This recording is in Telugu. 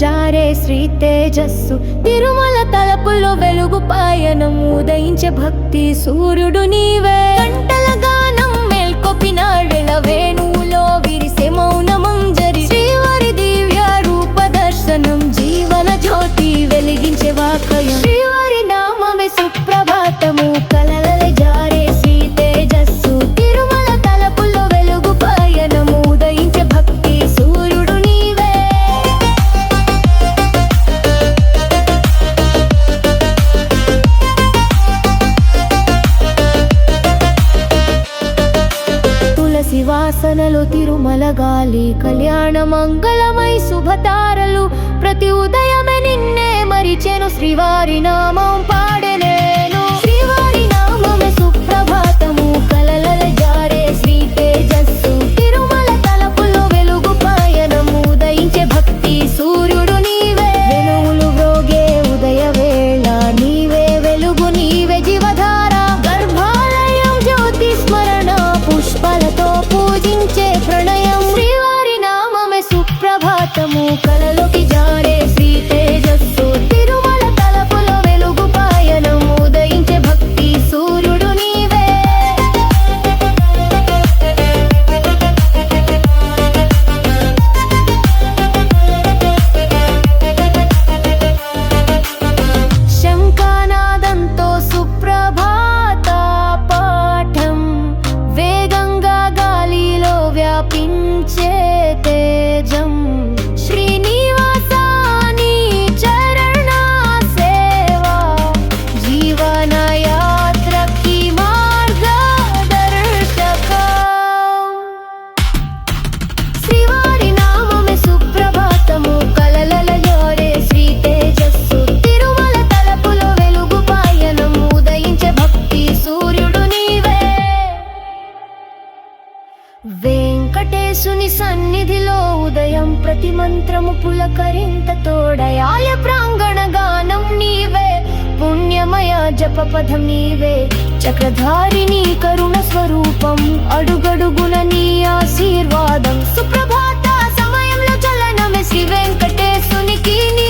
జారే శ్రీ తేజస్సు తిరుమల తలపులో వెలుగు పాయనం ఉదయించే భక్తి సూర్యుడు నీవే గంటల గానం మేల్కొపినాడెల వేణువులో విరిసే మౌనమంజరి శ్రీవారి దివ్య రూప దర్శనం జీవన జ్యోతి వెలిగించే వాకయం శ్రీవారి నామమే సుప్రభాతము కలలలే జారే శ్రీ తేజస్సు తిరుమల తలపులో వెలుగు పాయనం ఉదయించే భక్తి సూర్యుడు నీవే తులసి వాసనలో తిరుమల గాలి కళ్యాణ మంగళమై శుభతారలు ప్రతి ఉదయమే నిన్నే మరిచెను శ్రీవారి నామం పాడెనేను శ్రీవారి నామమే సుప్రభాతము కలలల జారే శ్రీ తేజస్సు తిరుమల తలపులో వెలుగు పాయనం ఉదయించే భక్తి సూర్యుడు నీవే వెలుగులు వ్రోగే ఉదయ వేళ నీవే వెలుగు నీవే జీవధార గర్భాలయం జ్యోతి స్మరణ పుష్పాలతో పూజించే ప్రణయం శ్రీవారి నామమే సుప్రభాతము కలలోకి జారే శ్రీ తేజస్సు తిరుమల తలపులో వెలుగు పాయనం ఉదయించే భక్తి సూర్యుడు నీవే శంఖనాదంతో సుప్రభాత పాఠం వేగంగా గాలిలో వ్యాపించే తేజం శ్రీనివాసాని చరణ సేవా జీవన యాత్రకి మార్గదర్శకం శ్రీవారి నామమే సుప్రభాతము కలలల జారే శ్రీ తేజస్సు తిరుమల తలపులో వెలుగు పాయనం ఉదయించే భక్తి సూర్యుడు నీవే వెంకటేశుని సన్నిధిలో ఉదయం ప్రతి మంత్రము పులకరింత తోడయాల ప్రాంగణ గానం నీవే పుణ్యమయ జపపథం నీవే చక్రధారిని కరుణ స్వరూపం అడుగడుగున నీ ఆశీర్వాదం సుప్రభాత సమయంలో చలనమే శ్రీ వెంకటేశునికి నీ